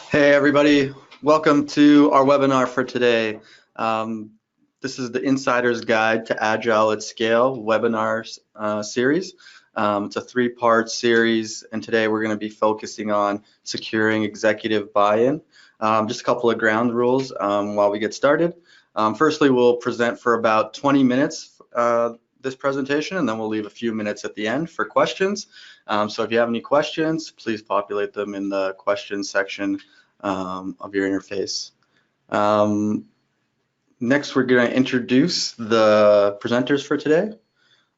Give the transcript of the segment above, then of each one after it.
Hey everybody, welcome to our webinar for today. This is the Insider's Guide to Agile at Scale webinar series. It's a three-part series, and today we're going to be focusing on securing executive buy-in. Just a couple of ground rules while we get started. Firstly, we'll present for about 20 minutes this presentation, and then we'll leave a few minutes at the end for questions. So if you have any questions, please populate them in the questions section of your interface. Next, we're going to introduce the presenters for today.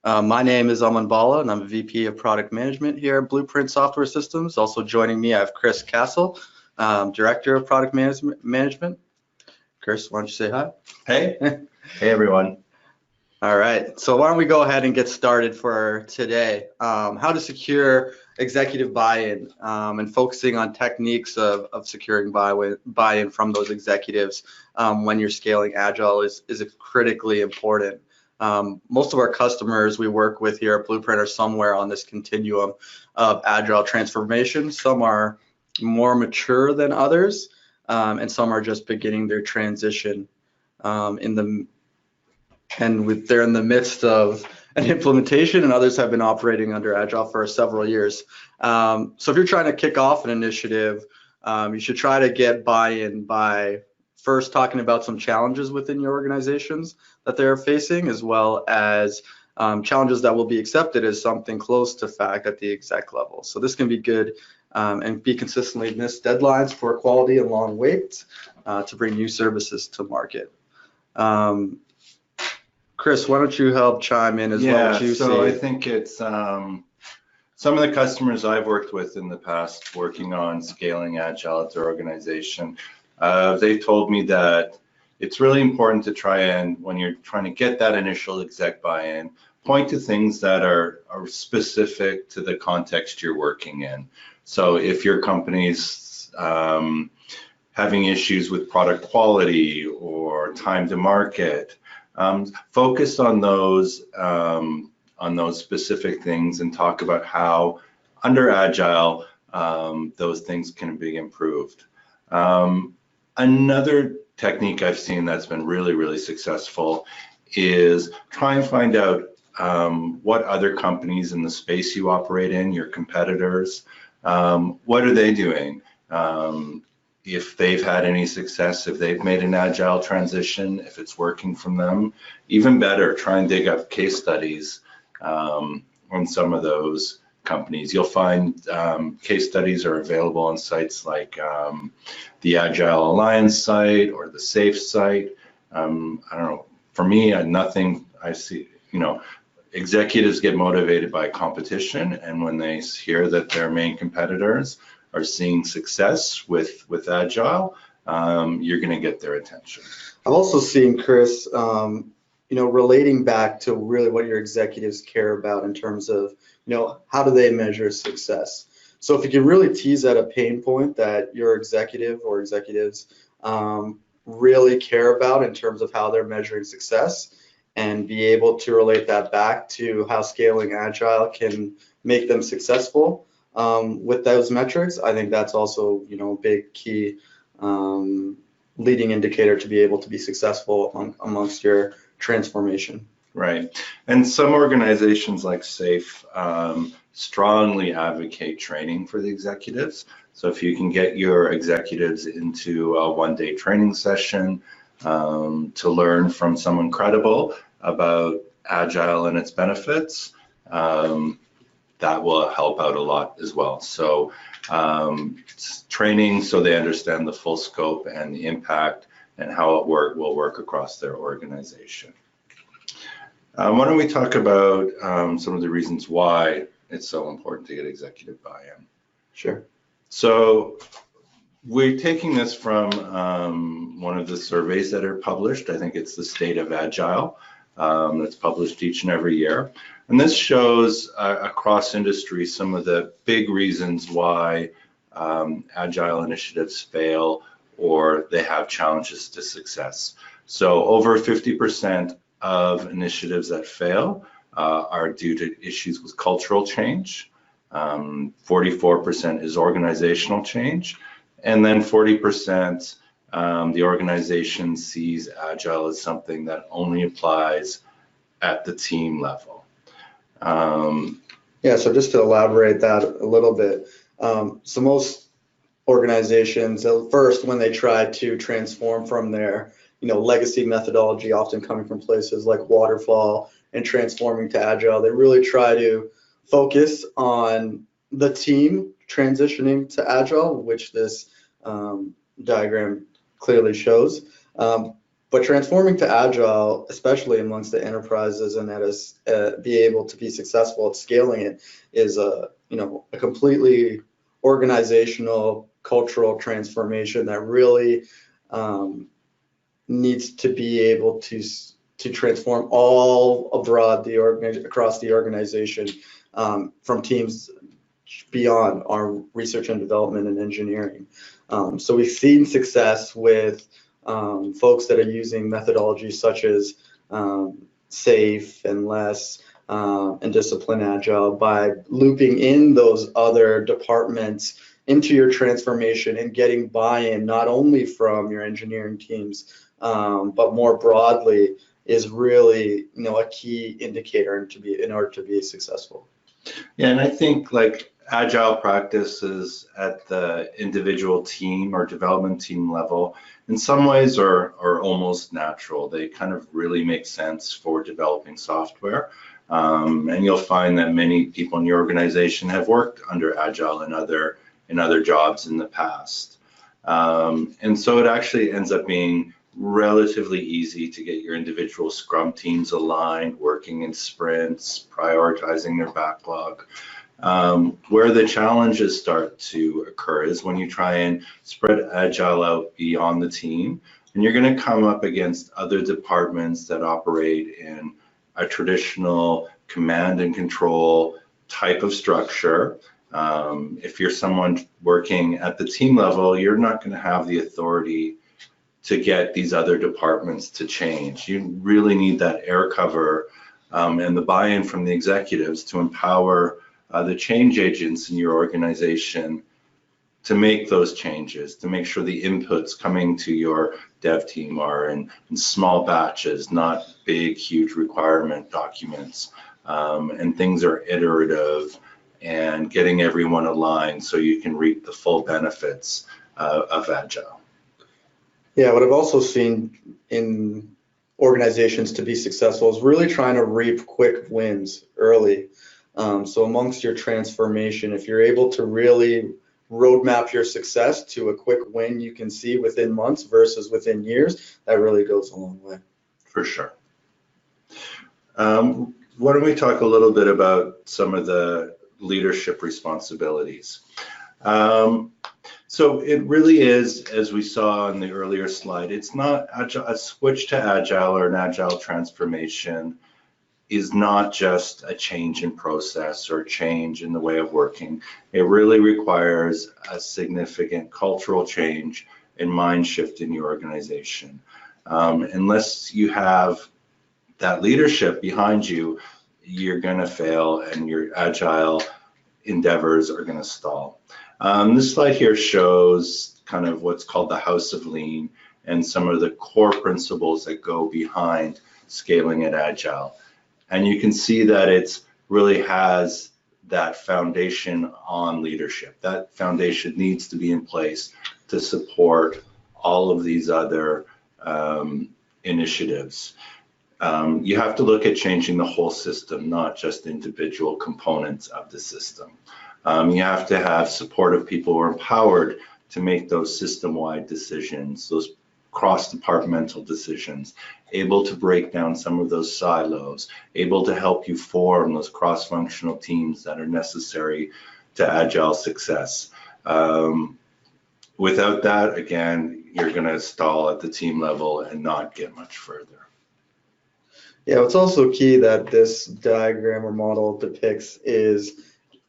My name is Aman Bala, and I'm a VP of Product Management here at Blueprint Software Systems. Also joining me, I have Chris Castle, Director of Product Management. Chris, why don't you say hi? Hey. Hey, everyone. All right, so why don't we go ahead and get started for today. How to secure executive buy-in and focusing on techniques of securing buy-in from those executives when you're scaling Agile is critically important. Most of our customers we work with here at Blueprint are somewhere on this continuum of Agile transformation. Some are more mature than others, and some are just beginning their transition they're in the midst of an implementation, and others have been operating under Agile for several years. So if you're trying to kick off an initiative, you should try to get buy-in by first talking about some challenges within your organizations that they're facing, as well as challenges that will be accepted as something close to fact at the exec level. So this can be good and be consistently missed deadlines for quality and long waits to bring new services to market. Chris, why don't you help chime in as well as you see? So I think it's some of the customers I've worked with in the past working on scaling Agile at their organization, they've told me that it's really important to try and, when you're trying to get that initial exec buy-in, point to things that are specific to the context you're working in. So if your company's having issues with product quality or time to market, focus on those specific things and talk about how under Agile those things can be improved. Another technique I've seen that's been really successful is try and find out what other companies in the space you operate in, your competitors, what are they doing? If they've had any success, if they've made an Agile transition, if it's working from them, even better, try and dig up case studies on some of those companies. You'll find case studies are available on sites like the Agile Alliance site or the SAFE site. I don't know, for me, I see, executives get motivated by competition, and when they hear that their main competitors are seeing success with Agile, you're going to get their attention. I've also seen, Chris, relating back to really what your executives care about in terms of, how do they measure success? So if you can really tease out a pain point that your executive or executives really care about in terms of how they're measuring success, and be able to relate that back to how scaling Agile can make them successful, with those metrics, I think that's also, a big key leading indicator to be able to be successful amongst your transformation. Right, and some organizations like SAFE strongly advocate training for the executives. So if you can get your executives into a one-day training session to learn from someone credible about Agile and its benefits, that will help out a lot as well. So training so they understand the full scope and the impact and how it will work across their organization. Why don't we talk about some of the reasons why it's so important to get executive buy-in? Sure. So we're taking this from one of the surveys that are published. I think it's the State of Agile that's published each and every year. And this shows across industry some of the big reasons why Agile initiatives fail or they have challenges to success. So over 50% of initiatives that fail are due to issues with cultural change. 44% is organizational change, And then 40%, the organization sees Agile as something that only applies at the team level. Yeah, so just to elaborate that a little bit, so most organizations, first, when they try to transform from their, legacy methodology, often coming from places like waterfall and transforming to Agile, they really try to focus on the team transitioning to Agile, which this diagram clearly shows. But transforming to Agile, especially amongst the enterprises and that is be able to be successful at scaling it, is a completely organizational cultural transformation that really needs to be able to transform all abroad across the organization, from teams beyond our research and development and engineering. So we've seen success with folks that are using methodologies such as SAFe and LESS and Discipline Agile by looping in those other departments into your transformation and getting buy-in not only from your engineering teams, but more broadly is really a key indicator in order to be successful. Yeah, and I think like Agile practices at the individual team or development team level in some ways are almost natural. They kind of really make sense for developing software. And you'll find that many people in your organization have worked under Agile in other jobs in the past. And so it actually ends up being relatively easy to get your individual Scrum teams aligned, working in sprints, prioritizing their backlog. Where the challenges start to occur is when you try and spread Agile out beyond the team, and you're going to come up against other departments that operate in a traditional command and control type of structure. If you're someone working at the team level, you're not going to have the authority to get these other departments to change. You really need that air cover and the buy-in from the executives to empower the change agents in your organization to make those changes, to make sure the inputs coming to your dev team are in small batches, not big, huge requirement documents, and things are iterative and getting everyone aligned so you can reap the full benefits of Agile. Yeah, what I've also seen in organizations to be successful is really trying to reap quick wins early. So amongst your transformation, if you're able to really roadmap your success to a quick win you can see within months versus within years, that really goes a long way. For sure. Why don't we talk a little bit about some of the leadership responsibilities? So it really is, as we saw in the earlier slide, it's not a switch to Agile or an Agile transformation is not just a change in process or change in the way of working. It really requires a significant cultural change and mind shift in your organization. Unless you have that leadership behind you, you're going to fail and your Agile endeavors are going to stall. This slide here shows kind of what's called the House of Lean and some of the core principles that go behind scaling at Agile. And you can see that it really has that foundation on leadership. That foundation needs to be in place to support all of these other initiatives. You have to look at changing the whole system, not just individual components of the system. You have to have supportive people who are empowered to make those system-wide decisions, those cross-departmental decisions, able to break down some of those silos, able to help you form those cross-functional teams that are necessary to Agile success. Without that, again, you're going to stall at the team level and not get much further. Yeah, what's also key that this diagram or model depicts is,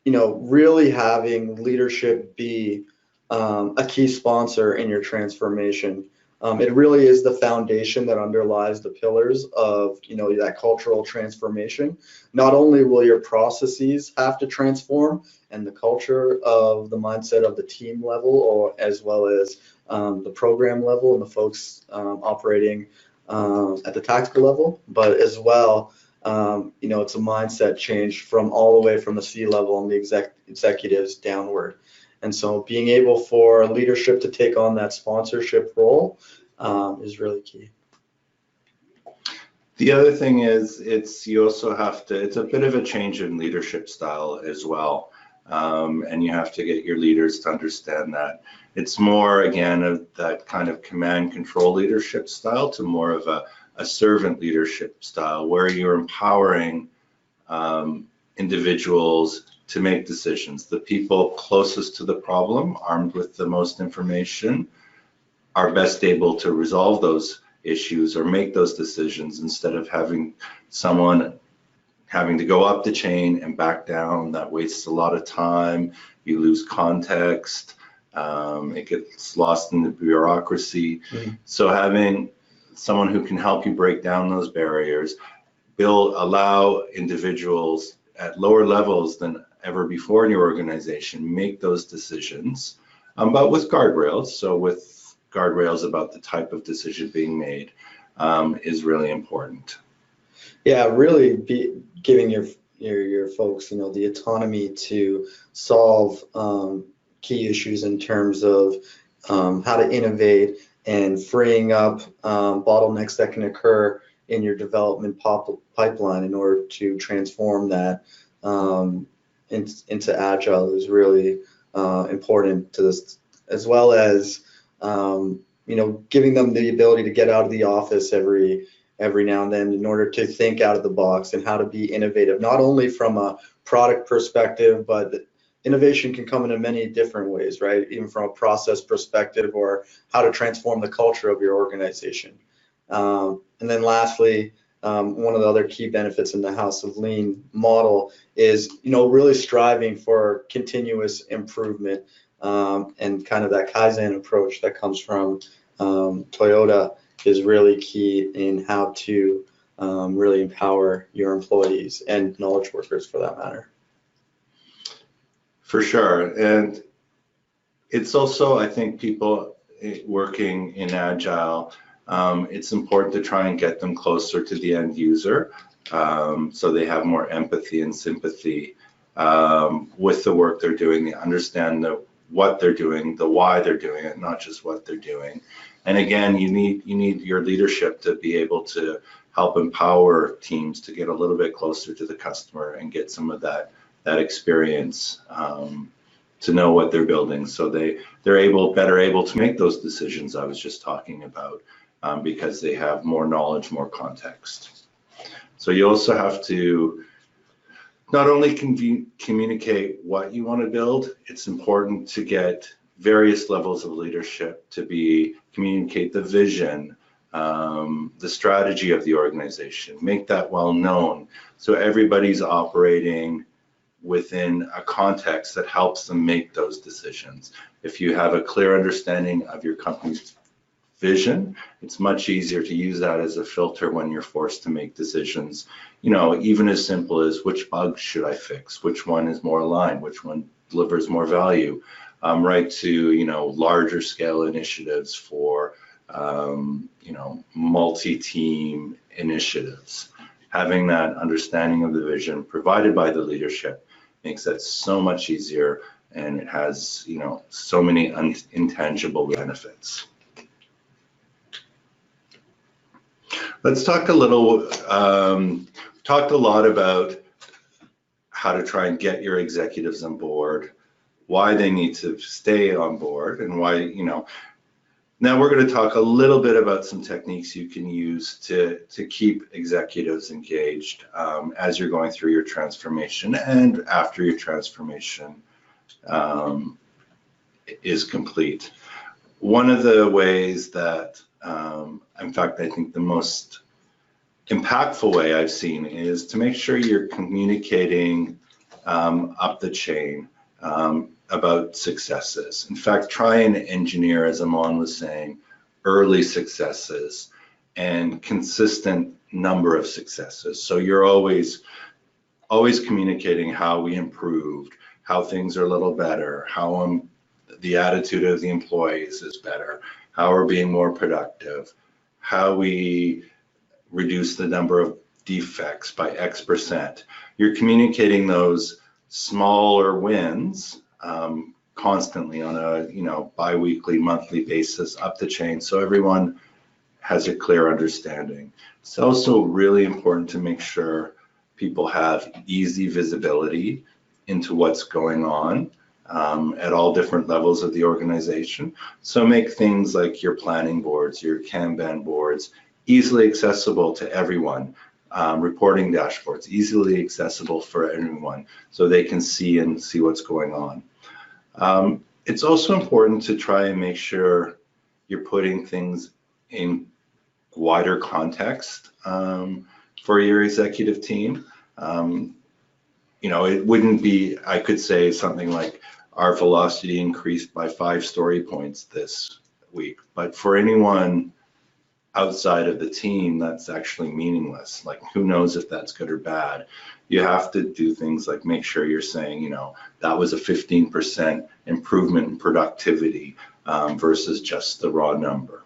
really having leadership be a key sponsor in your transformation. It really is the foundation that underlies the pillars of, that cultural transformation. Not only will your processes have to transform and the culture of the mindset of the team level, or as well as the program level and the folks operating at the tactical level, but as well, it's a mindset change from all the way from the C level and the executives downward. And so being able for leadership to take on that sponsorship role is really key. The other thing is, you also have to, it's a bit of a change in leadership style as well. And you have to get your leaders to understand that. It's more, again, of that kind of command control leadership style to more of a servant leadership style, where you're empowering individuals to make decisions. The people closest to the problem, armed with the most information, are best able to resolve those issues or make those decisions, instead of having someone having to go up the chain and back down. That wastes a lot of time. You lose context. It gets lost in the bureaucracy. Mm-hmm. So having someone who can help you break down those barriers, allow individuals at lower levels than ever before in your organization make those decisions, but with guardrails. So with guardrails about the type of decision being made is really important. Yeah, really giving your folks, the autonomy to solve key issues in terms of how to innovate, and freeing up bottlenecks that can occur in your development pipeline in order to transform that into Agile is really important to this, as well as giving them the ability to get out of the office every now and then in order to think out of the box and how to be innovative, not only from a product perspective, but innovation can come in many different ways, right? Even from a process perspective, or how to transform the culture of your organization. And then lastly, one of the other key benefits in the House of Lean model is, really striving for continuous improvement, and kind of that Kaizen approach that comes from Toyota is really key in how to really empower your employees and knowledge workers, for that matter. For sure. And it's also, I think, people working in Agile, it's important to try and get them closer to the end user, so they have more empathy and sympathy with the work they're doing. They understand what they're doing, the why they're doing it, not just what they're doing. And again, you need your leadership to be able to help empower teams to get a little bit closer to the customer and get some of that experience, to know what they're building, so they're better able to make those decisions I was just talking about, because they have more knowledge, more context. So you also have to not only communicate what you want to build, it's important to get various levels of leadership to communicate the vision, the strategy of the organization, make that well known, so everybody's operating within a context that helps them make those decisions. If you have a clear understanding of your company's vision, it's much easier to use that as a filter when you're forced to make decisions, even as simple as which bugs should I fix, which one is more aligned, which one delivers more value, right to, larger scale initiatives for, multi-team initiatives. Having that understanding of the vision provided by the leadership makes that so much easier, and it has, so many intangible benefits. Let's talk a little, talked a lot about how to try and get your executives on board, why they need to stay on board, and why, Now we're going to talk a little bit about some techniques you can use to keep executives engaged as you're going through your transformation and after your transformation is complete. One of the ways that, in fact, I think the most impactful way I've seen is to make sure you're communicating up the chain about successes. In fact, try and engineer, as Amon was saying, early successes and consistent number of successes. So you're always communicating how we improved, how things are a little better, how the attitude of the employees is better, how we're being more productive, how we reduce the number of defects by X%. You're communicating those smaller wins constantly on a bi-weekly, monthly basis up the chain, so everyone has a clear understanding. It's also really important to make sure people have easy visibility into what's going on at all different levels of the organization. So make things like your planning boards, your Kanban boards, easily accessible to everyone. Reporting dashboards, easily accessible for everyone, so they can see what's going on. It's also important to try and make sure you're putting things in wider context for your executive team. It wouldn't be, I could say something like, our velocity increased by 5 story points this week, but for anyone outside of the team, that's actually meaningless. Like, who knows if that's good or bad? You have to do things like make sure you're saying, that was a 15% improvement in productivity versus just the raw number.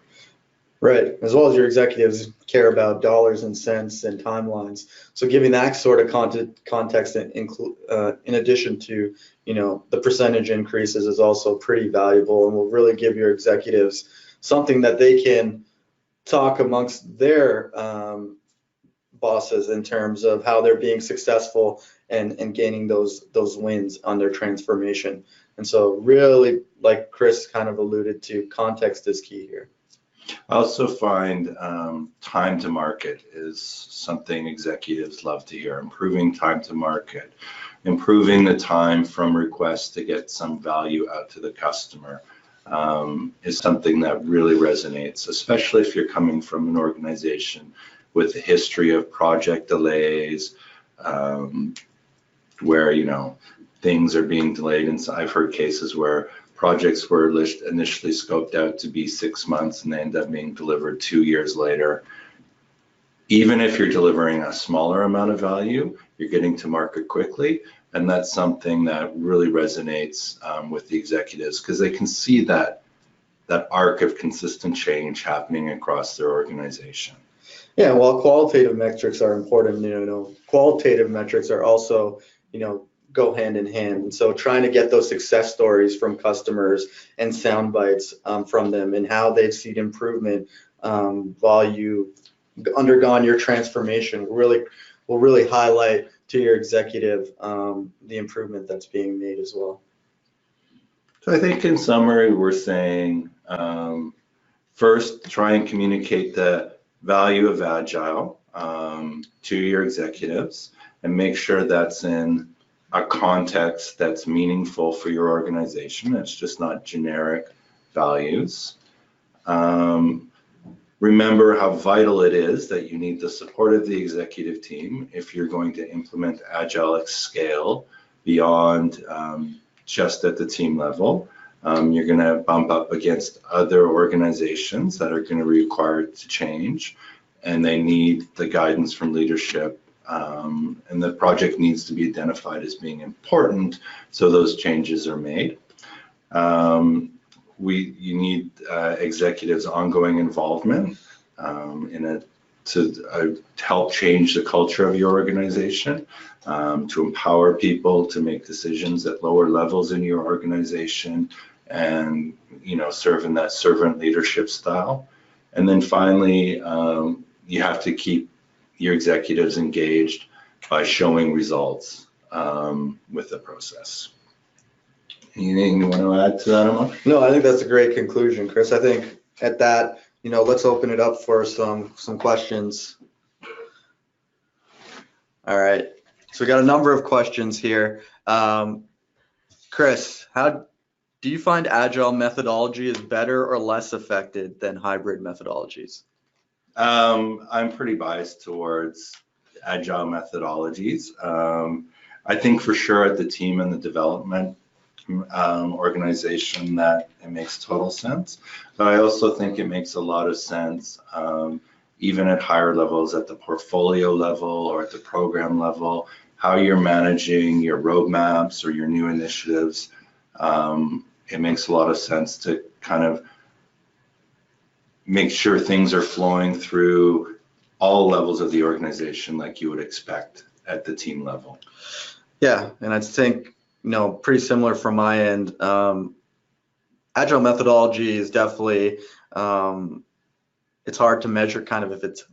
Right, as well as your executives care about dollars and cents and timelines. So giving that sort of context in addition to, the percentage increases is also pretty valuable, and will really give your executives something that they can talk amongst their bosses in terms of how they're being successful and gaining those wins on their transformation. And so really, like Chris kind of alluded to, context is key here. I also find time to market is something executives love to hear. Improving time to market, improving the time from request to get some value out to the customer is something that really resonates, especially if you're coming from an organization with a history of project delays, where things are being delayed. And so I've heard cases where projects were initially scoped out to be 6 months and they end up being delivered 2 years later. Even if you're delivering a smaller amount of value, you're getting to market quickly. And that's something that really resonates with the executives, because they can see that arc of consistent change happening across their organization. Yeah, while qualitative metrics are important, qualitative metrics are also, go hand in hand. And so trying to get those success stories from customers and sound bites from them and how they've seen improvement while you've undergone your transformation will really highlight to your executive the improvement that's being made as well. So I think in summary, we're saying first, try and communicate the value of Agile to your executives and make sure that's in a context that's meaningful for your organization. It's just not generic values. Remember how vital it is that you need the support of the executive team if you're going to implement Agile at scale beyond just at the team level. You're going to bump up against other organizations that are going to be required to change, and they need the guidance from leadership. And the project needs to be identified as being important, so those changes are made. You need executives' ongoing involvement to help change the culture of your organization, to empower people to make decisions at lower levels in your organization, and serve in that servant leadership style. And then finally, you have to keep your executives engaged by showing results with the process. Anything you want to add to that, Amar? No, I think that's a great conclusion, Chris. I think at that, let's open it up for some questions. All right, so we got a number of questions here. Chris, how do you find Agile methodology is better or less effective than hybrid methodologies? I'm pretty biased towards Agile methodologies. I think for sure at the team and the development organization that it makes total sense. But I also think it makes a lot of sense, even at higher levels, at the portfolio level or at the program level, how you're managing your roadmaps or your new initiatives. It makes a lot of sense to kind of make sure things are flowing through all levels of the organization like you would expect at the team level. Yeah, and I think, pretty similar from my end. Agile methodology is definitely, it's hard to measure kind of if it's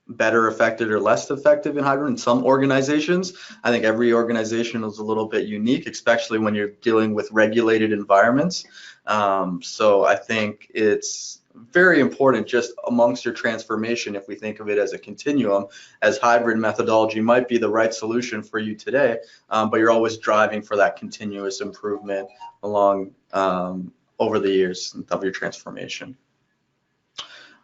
better effective or less effective in hybrid in some organizations. I think every organization is a little bit unique, especially when you're dealing with regulated environments. So I think it's very important just amongst your transformation, if we think of it as a continuum, as hybrid methodology might be the right solution for you today, but you're always driving for that continuous improvement along over the years of your transformation.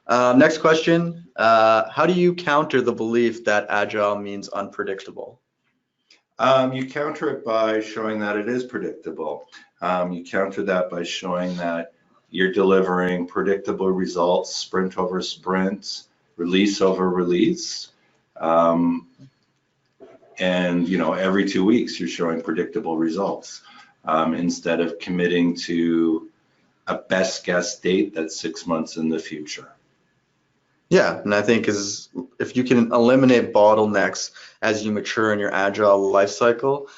Next question, how do you counter the belief that Agile means unpredictable? You counter it by showing that it is predictable. You counter that by showing that you're delivering predictable results, sprint over sprint, release over release. And every 2 weeks you're showing predictable results instead of committing to a best guess date that's 6 months in the future. Yeah, and I think if you can eliminate bottlenecks as you mature in your Agile life cycle,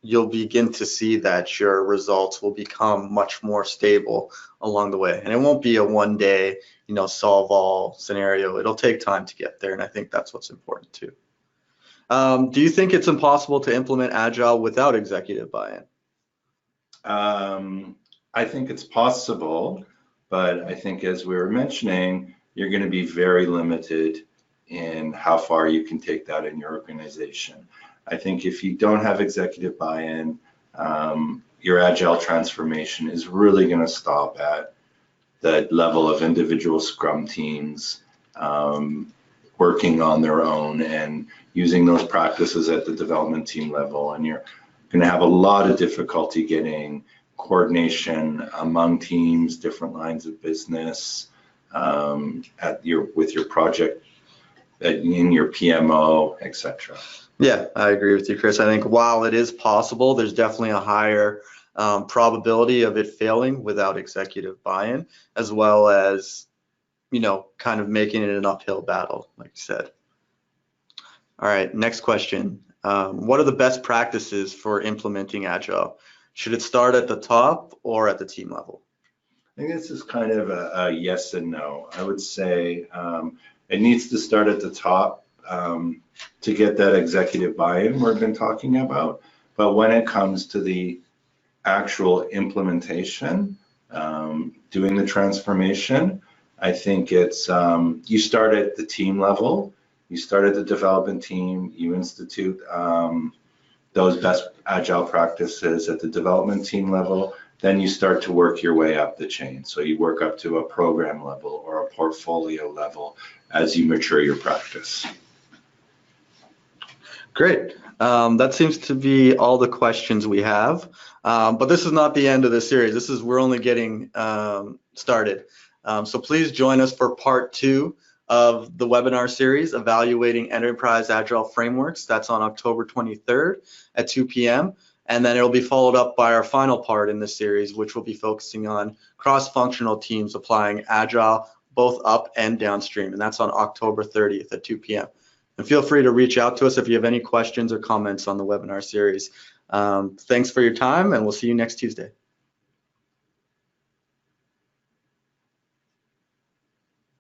you'll begin to see that your results will become much more stable along the way. And it won't be a one-day, solve all scenario. It'll take time to get there, and I think that's what's important too. Do you think it's impossible to implement Agile without executive buy-in? I think it's possible, but I think as we were mentioning, you're going to be very limited in how far you can take that in your organization. I think if you don't have executive buy-in, your Agile transformation is really going to stop at the level of individual Scrum teams working on their own and using those practices at the development team level. And you're going to have a lot of difficulty getting coordination among teams, different lines of business, with your project, in your PMO, etc. Yeah, I agree with you, Chris. I think while it is possible, there's definitely a higher probability of it failing without executive buy-in, as well as, kind of making it an uphill battle, like you said. All right, next question. What are the best practices for implementing Agile? Should it start at the top or at the team level? I think this is kind of a yes and no. I would say it needs to start at the top to get that executive buy-in we've been talking about. But when it comes to the actual implementation, doing the transformation, I think it's you start at the team level, you start at the development team, you institute those best Agile practices at the development team level, then you start to work your way up the chain. So you work up to a program level or a portfolio level as you mature your practice. Great. That seems to be all the questions we have, but this is not the end of the series. We're only getting started. So please join us for part 2 of the webinar series, Evaluating Enterprise Agile Frameworks. That's on October 23rd at 2 p.m. And then it'll be followed up by our final part in the series, which will be focusing on cross-functional teams applying Agile both up and downstream. And that's on October 30th at 2 p.m. And feel free to reach out to us if you have any questions or comments on the webinar series. Thanks for your time, and we'll see you next Tuesday.